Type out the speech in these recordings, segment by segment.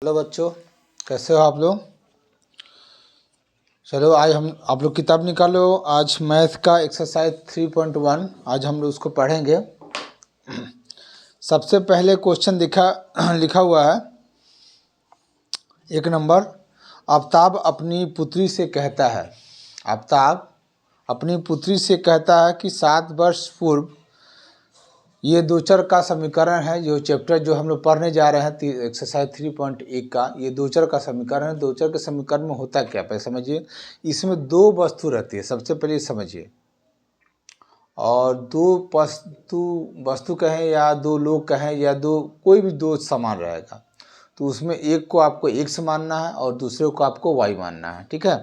Hello बच्चों, कैसे हो आप लोग। चलो आज हम आप लोग किताब निकालो। आज मैथ का एक्सरसाइज 3.1 आज हम लोग उसको पढ़ेंगे। सबसे पहले क्वेश्चन लिखा हुआ है 1 नंबर। आफ्ताब अपनी पुत्री से कहता है, आफ्ताब अपनी पुत्री से कहता है कि 7 वर्ष पूर्व, ये दो चर का समीकरण है। जो चैप्टर जो हम लोग पढ़ने जा रहे हैं एक्सरसाइज 3.1 का, ये दो चर का समीकरण है। दो चर के समीकरण में होता क्या, पहले समझिए। इसमें दो वस्तु रहती है, सबसे पहले ये समझिए। और दो वस्तु कहें या दो लोग कहें या दो कोई भी दो समान रहेगा, तो उसमें एक को आपको x मानना है और दूसरे को आपको y मानना है। ठीक है,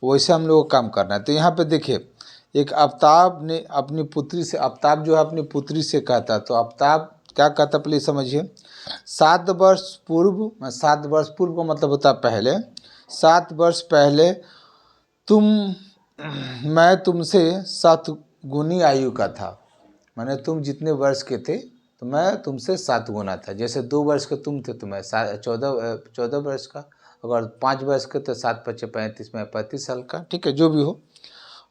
वैसे हम लोग को काम करना है। तो यहाँ पे देखिए, एक आफ्ताब ने अपनी पुत्री से, आफ्ताब जो है अपनी पुत्री से कहता, तो आफ्ताब क्या कहता पहले समझिए। 7 वर्ष पूर्व, 7 वर्ष पूर्व का मतलब होता है पहले। 7 वर्ष पहले मैं तुमसे 7 गुनी आयु का था। माने तुम जितने वर्ष के थे तो मैं तुमसे 7 गुना था। जैसे 2 वर्ष के तुम थे तो मैं 14 वर्ष का। अगर 5 वर्ष के तो 7 × 5 = 35, में 35 साल का। ठीक है, जो भी हो।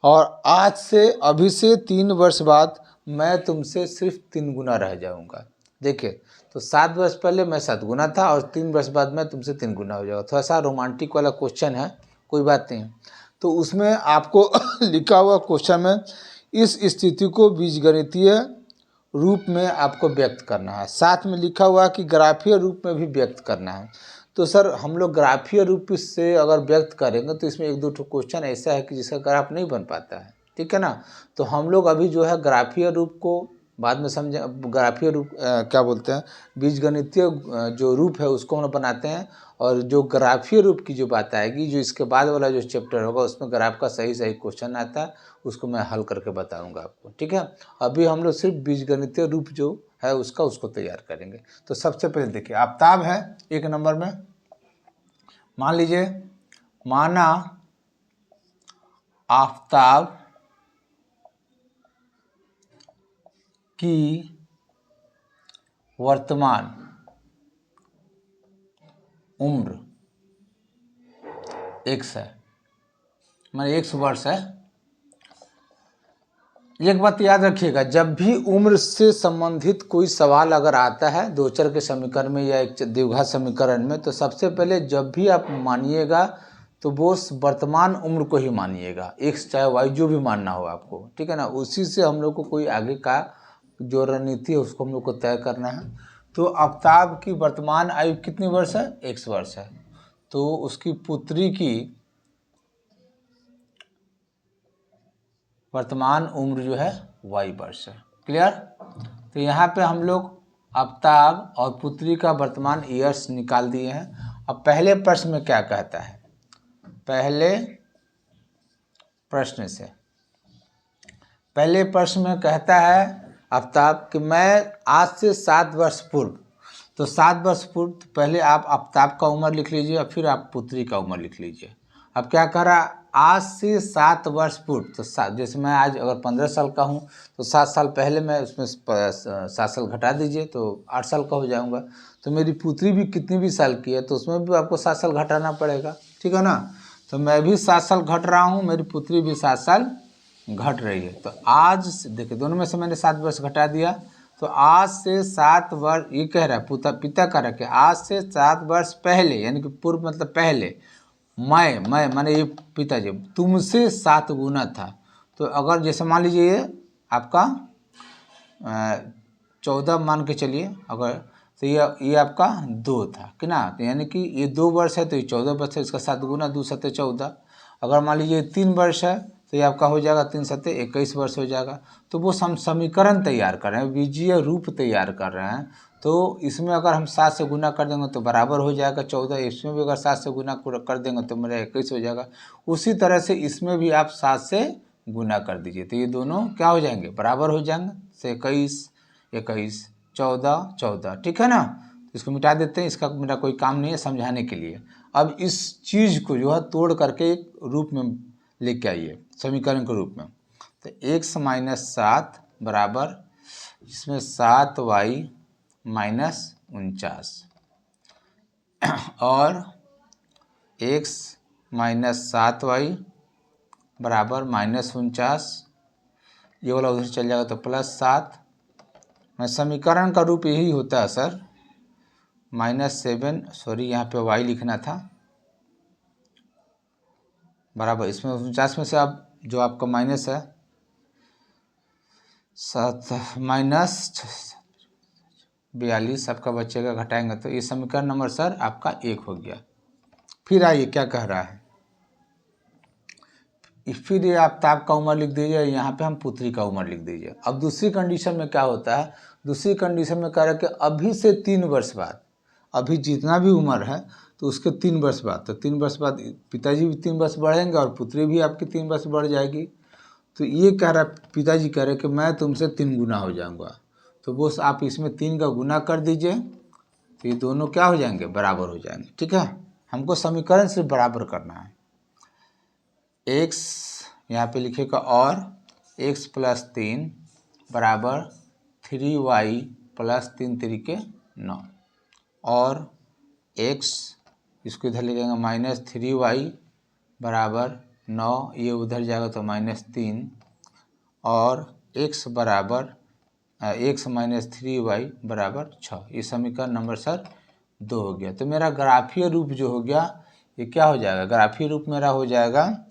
और आज से, अभी से 3 वर्ष बाद मैं तुमसे सिर्फ 3 गुना रह जाऊंगा। देखिए, तो 7 वर्ष पहले मैं 7 गुना था और 3 वर्ष बाद मैं तुमसे 3 गुना हो जाऊंगा। थोड़ा सा रोमांटिक वाला क्वेश्चन है, कोई बात नहीं। तो उसमें आपको लिखा हुआ क्वेश्चन में इस स्थिति को बीजगणितीय रूप में आपको व्यक्त करना है। साथ में लिखा हुआ कि ग्राफीय रूप में भी व्यक्त करना है। तो सर हम लोग ग्राफीय रूप से अगर व्यक्त करेंगे तो इसमें 1-2 क्वेश्चन ऐसा है कि जिसका ग्राफ नहीं बन पाता है। ठीक है ना। तो हम लोग अभी जो है ग्राफीय रूप को बाद में समझे। ग्राफीय रूप क्या बोलते हैं, बीजगणितीय जो रूप है उसको हम बनाते हैं। और जो ग्राफीय रूप की जो बात आएगी, जो इसके बाद वाला जो चैप्टर होगा उसमें ग्राफ का सही क्वेश्चन आता है, उसको मैं हल करके बताऊंगा आपको। ठीक है, अभी हम लोग सिर्फ बीजगणितीय रूप जो है उसको तैयार करेंगे। तो सबसे पहले देखिए, आफ्ताब है 1 नंबर में। मान लीजिए, माना आफ्ताब की वर्तमान उम्र x है, माने x वर्ष है। एक बात याद रखिएगा, जब भी उम्र से संबंधित कोई सवाल अगर आता है दो चर के समीकरण में या एक द्विघात समीकरण में, तो सबसे पहले जब भी आप मानिएगा तो वो वर्तमान उम्र को ही मानिएगा, x चाहे y जो भी मानना हो आपको। ठीक है ना, उसी से हम लोग को कोई आगे का जो रणनीति है उसको हम लोग को तय करना है। तो आफ्ताब की वर्तमान आयु कितनी वर्ष है, x वर्ष है। तो उसकी पुत्री की वर्तमान उम्र जो है y वर्ष है। क्लियर। तो यहाँ पे हम लोग आफ्ताब और पुत्री का वर्तमान ईयर्स निकाल दिए हैं। अब पहले प्रश्न में क्या कहता है, पहले प्रश्न में कहता है आफ्ताब कि मैं आज से 7 वर्ष पूर्व, तो 7 वर्ष पूर्व तो पहले आप आफ्ताब का उम्र लिख लीजिए और फिर आप पुत्री का उम्र लिख लीजिए। अब क्या कह रहा, आज से 7 वर्ष पूर्व, तो जैसे मैं आज अगर 15 साल का हूँ तो 7 साल पहले मैं उसमें 7 साल घटा दीजिए तो 8 साल का हो जाऊँगा। तो मेरी पुत्री भी कितनी भी साल की है तो उसमें भी आपको 7 साल घटाना पड़ेगा। ठीक है ना। तो मैं भी 7 साल घट रहा हूँ, मेरी पुत्री भी 7 साल घट रही है। तो आज देखिए, दोनों में से मैंने 7 वर्ष घटा दिया। तो आज से 7 वर्ष, ये कह रहा है पिता का रखे, आज से 7 वर्ष पहले, यानी कि पूर्व मतलब पहले, मैं माने ये पिताजी तुमसे 7 गुना था। तो अगर जैसे मान लीजिए ये आपका 14 मान के चलिए, अगर तो ये आपका 2 था कि ना, तो यानी कि ये 2 वर्ष है तो ये 14 वर्ष है, इसका 7 गुना 2 × 7 = 14। अगर मान लीजिए 3 वर्ष है तो ये आपका हो जाएगा 3 × 7 = 21 वर्ष हो जाएगा। तो वो समीकरण तैयार कर रहे हैं, बीजीय रूप तैयार कर रहे हैं। तो इसमें अगर हम 7 से गुना कर देंगे तो बराबर हो जाएगा 14, इसमें भी अगर 7 से गुना कर देंगे तो मेरा 21 हो जाएगा। उसी तरह से इसमें भी आप 7 से गुना कर दीजिए तो ये दोनों क्या हो जाएंगे, बराबर हो जाएंगे। से 21, 21, 14, 14। ठीक है ना। इसको मिटा देते हैं, इसका मेरा कोई काम नहीं है समझाने के लिए। अब इस चीज़ को जो है तोड़ करके एक रूप में लेके आइए, समीकरण के रूप में। तो x - 7 बराबर, इसमें 7y - 49। और x माइनस 7y बराबर -49, ये वाला उधर चल जाएगा तो +7। मैं समीकरण का रूप यही होता है सर, -7, सॉरी यहाँ पे y लिखना था, बराबर इसमें 49 में से आप जो आपका माइनस है 7 -42 आपका बचेगा, घटाएंगे तो ये समीकरण नंबर सर आपका 1 हो गया। फिर आइए क्या कह रहा है, फिर ये आफ्ताब का उम्र लिख दीजिए, यहाँ पे हम पुत्री का उम्र लिख दीजिए। अब दूसरी कंडीशन में क्या होता है, दूसरी कंडीशन में कह रहा है कि अभी से 3 वर्ष बाद, अभी जितना भी उम्र है तो उसके 3 वर्ष बाद, तो 3 वर्ष बाद पिताजी भी 3 वर्ष बढ़ेंगे और पुत्री भी आपकी 3 वर्ष बढ़ जाएगी। तो ये कह रहा है, पिताजी कह रहे कि मैं तुमसे 3 गुना हो जाऊंगा, तो बस आप इसमें 3 का गुना कर दीजिए, तो ये दोनों क्या हो जाएंगे, बराबर हो जाएंगे। ठीक है, हमको समीकरण से बराबर करना है। x यहाँ पे लिखेगा और x + 3 बराबर 3y + 3 × 9, और x इसको इधर लिखेंगे -3y बराबर 9, ये उधर जाएगा तो -3, और x बराबर x - 3y बराबर 6। ये समीकरण नंबर सर 2 हो गया। तो मेरा ग्राफीय रूप जो हो गया ये क्या हो जाएगा, ग्राफीय रूप मेरा हो जाएगा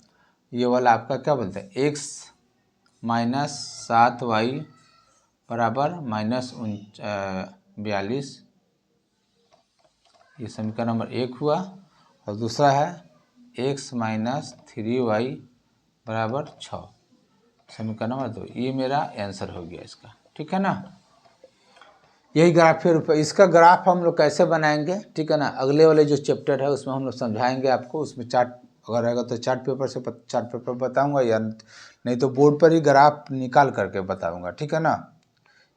ये वाला आपका क्या बोलते हैं, x - 7y बराबर -42, ये समीकरण नंबर 1 हुआ। और दूसरा है x - 3y बराबर 6, समीकरण नंबर 2, ये मेरा आंसर हो गया इसका। ठीक है ना, यही ग्राफीय रूप है। इसका ग्राफ हम लोग कैसे बनाएंगे, ठीक है ना, अगले वाले जो चैप्टर है उसमें हम लोग समझाएंगे आपको। उसमें चार्ट अगर रहेगा तो चार्ट पेपर बताऊंगा, या नहीं तो बोर्ड पर ही ग्राफ निकाल करके बताऊंगा। ठीक है ना,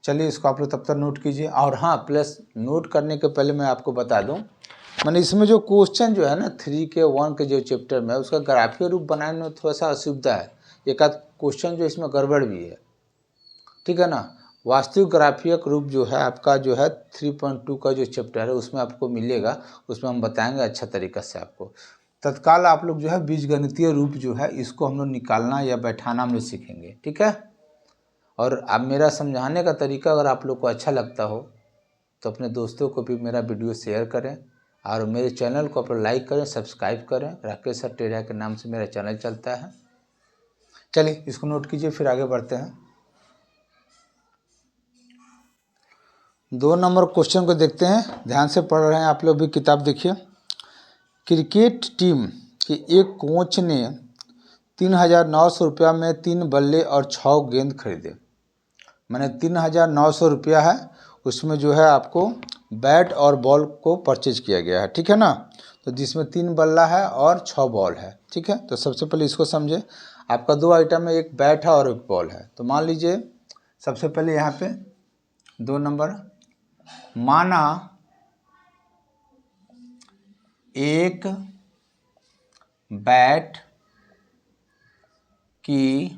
चलिए इसको आप लोग तब तक नोट कीजिए। और हाँ, प्लस नोट करने के पहले मैं आपको बता दूं, मैंने इसमें जो क्वेश्चन जो है ना 3 के 1 के जो चैप्टर में, उसका ग्राफीय रूप बनाने में थोड़ा सा असुविधा है, एक आध क्वेश्चन जो इसमें गड़बड़ भी है। ठीक है ना, वास्तविक ग्राफीय रूप जो है आपका जो है 3.2 का जो चैप्टर है उसमें आपको मिलेगा, उसमें हम बताएंगे अच्छा तरीक़ा से आपको। तत्काल आप लोग जो है बीजगणितीय रूप जो है इसको हम लोग निकालना या बैठाना हम लोग सीखेंगे। ठीक है, और अब मेरा समझाने का तरीका अगर आप लोग को अच्छा लगता हो तो अपने दोस्तों को भी मेरा वीडियो शेयर करें, और मेरे चैनल को आप लाइक करें, सब्सक्राइब करें। राकेश सर टेढ़ा के नाम से मेरा चैनल चलता है। चलिए इसको नोट कीजिए, फिर आगे बढ़ते हैं। 2 नंबर क्वेश्चन को देखते हैं, ध्यान से पढ़ रहे हैं आप लोग भी, किताब देखिए। क्रिकेट टीम के एक कोच ने 3,900 रुपया में 3 बल्ले और 6 गेंद खरीदे। मैंने 3,900 रुपया है, उसमें जो है आपको बैट और बॉल को परचेज किया गया है। ठीक है ना, तो जिसमें 3 बल्ला है और 6 बॉल है। ठीक है, तो सबसे पहले इसको समझे, आपका 2 आइटम है, एक बैट है और एक बॉल है। तो मान लीजिए सबसे पहले यहाँ पे 2 नंबर, माना एक बैट की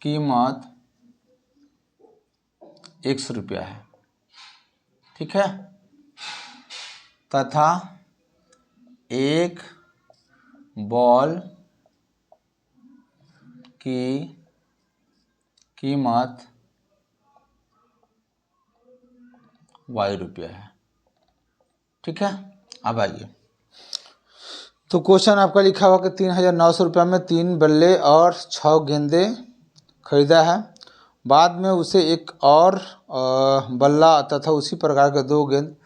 कीमत 100 रुपया है, ठीक है, तथा एक बॉल की कीमत y रुपया है। ठीक है, अब आइए, तो क्वेश्चन आपका लिखा हुआ कि 3,900 रुपया में 3 बल्ले और 6 गेंदे खरीदा है। बाद में उसे एक और बल्ला तथा उसी प्रकार के 2 गेंद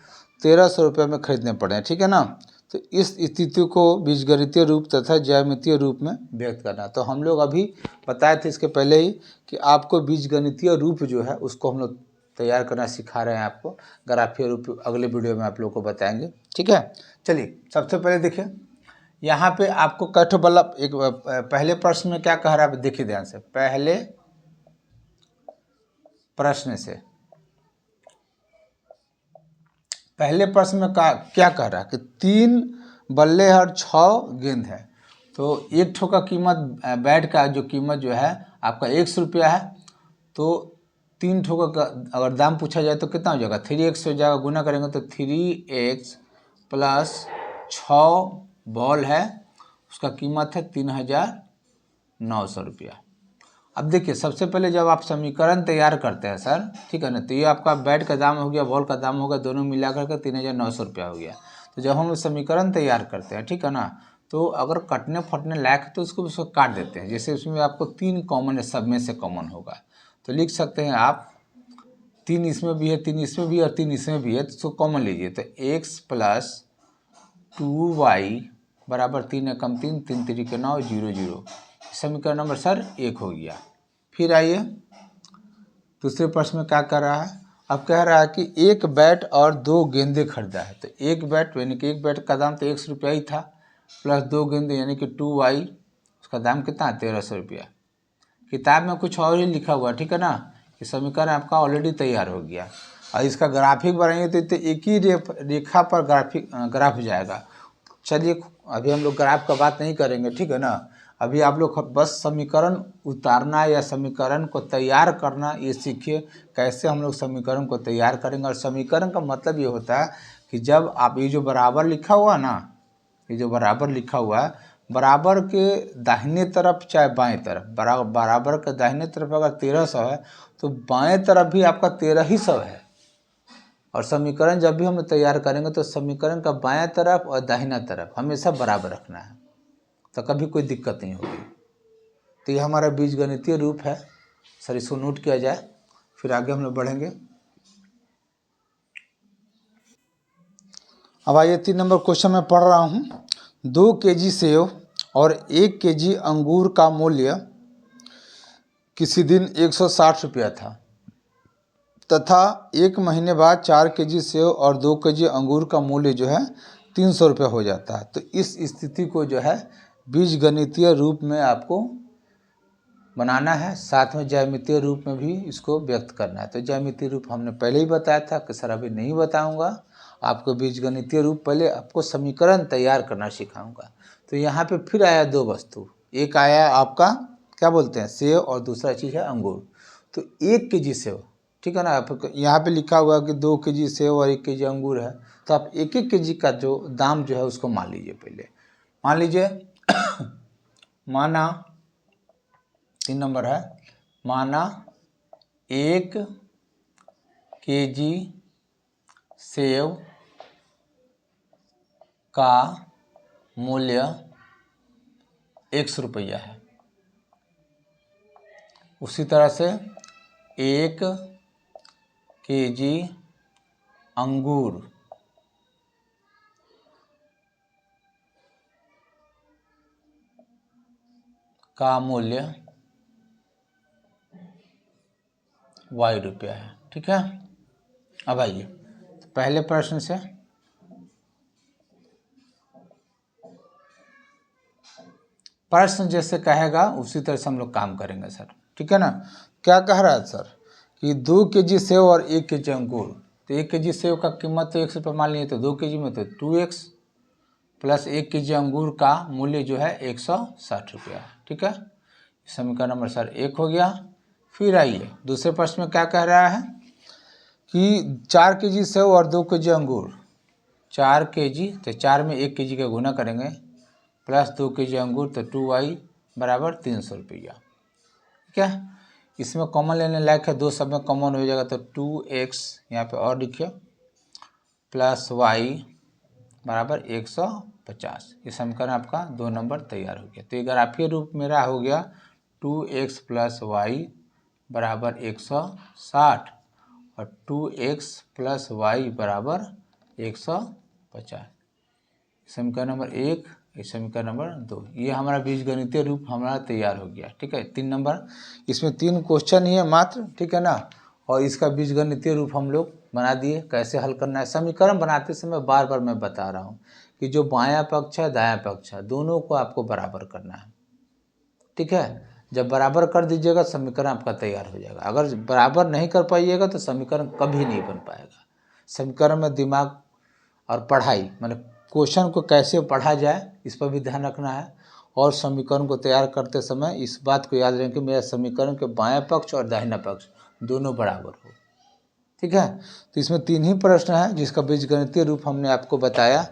1,300 रुपये में खरीदने पड़े हैं। ठीक है ना, तो इस स्थिति को बीजगणितीय रूप तथा ज्यामितीय रूप में व्यक्त करना। तो हम लोग अभी बताए थे इसके पहले ही कि आपको बीजगणितीय रूप जो है उसको हम लोग तैयार करना सिखा रहे हैं आपको। ग्राफीय रूप अगले वीडियो में आप लोग को बताएंगे। ठीक है, चलिए सबसे पहले देखिए, यहाँ पे आपको कठ बल्ला, एक पहले प्रश्न में क्या कह रहा है, देखिए ध्यान से, पहले प्रश्न से, पहले प्रश्न में क्या कह रहा है कि 3 बल्ले और 6 गेंद है। तो एक ठो का कीमत, बैट का जो कीमत जो है आपका 100 रुपया है, तो 3 ठो का अगर दाम पूछा जाए तो कितना हो जाएगा, 3x हो जाएगा, गुना करेंगे तो 3x प्लस 6 बॉल है, उसका कीमत है 3,900 रुपया। अब देखिए सबसे पहले जब आप समीकरण तैयार करते हैं सर, ठीक है ना, तो ये आपका बैट का दाम हो गया, बॉल का दाम होगा, दोनों मिला करके 3,900 रुपया हो गया। तो जब हम समीकरण तैयार करते हैं, ठीक है ना, तो अगर कटने फटने लायक है तो उसको काट देते हैं। जैसे उसमें आपको 3 कॉमन है, सब में से कॉमन होगा, तो लिख सकते हैं आप 3 इसमें भी है, 3 इसमें भी है और 3 इसमें भी है, तो उसको कॉमन लीजिए। तो x प्लस 2y बराबर 3 एकम 3, 3 3 9, 0 0। समीकरण नंबर सर 1 हो गया। फिर आइए दूसरे प्रश्न में क्या कर रहा है, अब कह रहा है कि एक बैट और 2 गेंदे खरीदा है। तो एक बैट यानी कि एक बैट का दाम तो 100 रुपया ही था, प्लस 2 गेंदे यानी कि 2y, उसका दाम कितना है 1300 रुपया। किताब में कुछ और ही लिखा हुआ, ठीक है ना, कि समीकरण आपका ऑलरेडी तैयार हो गया। और इसका ग्राफिक बनाएंगे तो एक ही रेखा पर ग्राफ जाएगा। चलिए अभी हम लोग ग्राफ का बात नहीं करेंगे, ठीक है ना, अभी आप लोग बस समीकरण उतारना या समीकरण को तैयार करना ये सीखिए, कैसे हम लोग समीकरण को तैयार करेंगे। और समीकरण का मतलब ये होता है कि जब आप ये जो बराबर लिखा हुआ ना, ये जो बराबर लिखा हुआ है, बराबर के दाहिने तरफ चाहे बाएं तरफ, बराबर के दाहिने तरफ अगर 1300 है तो बाएं तरफ भी आपका 1300 है। और समीकरण जब भी हम तैयार करेंगे तो समीकरण का बाएं तरफ और दाहिना तरफ हमेशा बराबर रखना है, तो कभी कोई दिक्कत नहीं होगी। तो ये हमारा बीजगणितीय रूप है सर, इसको नोट किया जाए, फिर आगे हम लोग बढ़ेंगे। अब आइए 3 नंबर क्वेश्चन में पढ़ रहा हूँ। 2 केजी सेव और 1 केजी अंगूर का मूल्य किसी दिन 160 रुपया था तथा 1 महीने बाद 4 केजी सेव और 2 केजी अंगूर का मूल्य जो है 300 रुपये हो जाता है। तो इस स्थिति को जो है बीजगणितीय रूप में आपको बनाना है, साथ में ज्यामितीय रूप में भी इसको व्यक्त करना है। तो ज्यामितीय रूप हमने पहले ही बताया था कि सर अभी नहीं बताऊंगा, आपको बीजगणितीय रूप पहले आपको समीकरण तैयार करना सिखाऊंगा। तो यहाँ पे फिर आया 2 वस्तु, एक आया आपका क्या बोलते हैं सेव और दूसरा चीज़ है अंगूर। तो 1 केजी सेव, ठीक है ना, आप यहाँ पे लिखा हुआ है कि 2 केजी सेव और 1 केजी अंगूर है, तो आप 1 केजी का जो दाम जो है उसको मान लीजिए। पहले मान लीजिए माना 3 नंबर है, माना 1 केजी सेव का मूल्य 100 रुपया है। उसी तरह से 1 केजी अंगूर का मूल्य y रुपया है, ठीक है। अब आइए पहले प्रश्न से, प्रश्न जैसे कहेगा उसी तरह से हम लोग काम करेंगे सर, ठीक है ना। क्या कह रहा है सर कि 2 केजी सेव और 1 केजी अंगूर। तो 1 केजी सेव का कीमत तो 100 रुपये मान लिए, तो 2 केजी में तो 2x प्लस 1 केजी अंगूर का मूल्य जो है 160 रुपया, ठीक है। समीकरण नंबर सर 1 हो गया। फिर आइए दूसरे प्रश्न में क्या कह रहा है कि 4 केजी सेव और 2 केजी अंगूर, 4 केजी तो 4 में 1 केजी का गुना करेंगे प्लस 2 केजी अंगूर, तो 2y बराबर 300 रुपया, ठीक है। इसमें कॉमन लेने लायक है, 2 सब में कॉमन हो जाएगा, तो 2x यहाँ पे और लिखिए प्लस y बराबर 150। ये समीकरण आपका 2 नंबर तैयार हो गया। तो ये ग्राफीय रूप मेरा हो गया 2x प्लस वाई बराबर 160 और 2x प्लस वाई बराबर 150। समीकरण नंबर 1, समीकरण नंबर 2, ये हमारा बीजगणितीय रूप हमारा तैयार हो गया, ठीक है। 3 नंबर, इसमें 3 क्वेश्चन ही है मात्र, ठीक है ना, और इसका बीजगणितीय रूप हम लोग बना दिए। कैसे हल करना है, समीकरण बनाते समय बार बार मैं बता रहा हूँ कि जो बायां पक्ष है दायां पक्ष है दोनों को आपको बराबर करना है, ठीक है। जब बराबर कर दीजिएगा समीकरण आपका तैयार हो जाएगा। अगर बराबर नहीं कर पाइएगा तो समीकरण कभी नहीं बन पाएगा। समीकरण में दिमाग और पढ़ाई माने क्वेश्चन को कैसे पढ़ा जाए इस पर भी ध्यान रखना है, और समीकरण को तैयार करते समय इस बात को याद रखें कि मेरा समीकरण के बायां पक्ष और दाहिना पक्ष दोनों बराबर हो, ठीक है। तो इसमें 3 ही प्रश्न है जिसका बीजगणितीय रूप हमने आपको बताया।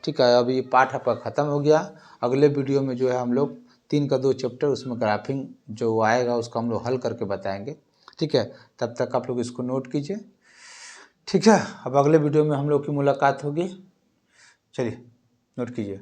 ठीक है। अब ये पाठ आपका ख़त्म हो गया। अगले वीडियो में जो है हम लोग 3 का 2 चैप्टर उसमें ग्राफिंग जो आएगा उसको हम लोग हल करके बताएंगे। ठीक है, तब तक आप लोग इसको नोट कीजिए। ठीक है, अब अगले वीडियो में हम लोग की मुलाकात होगी। चलिए नोट कीजिए।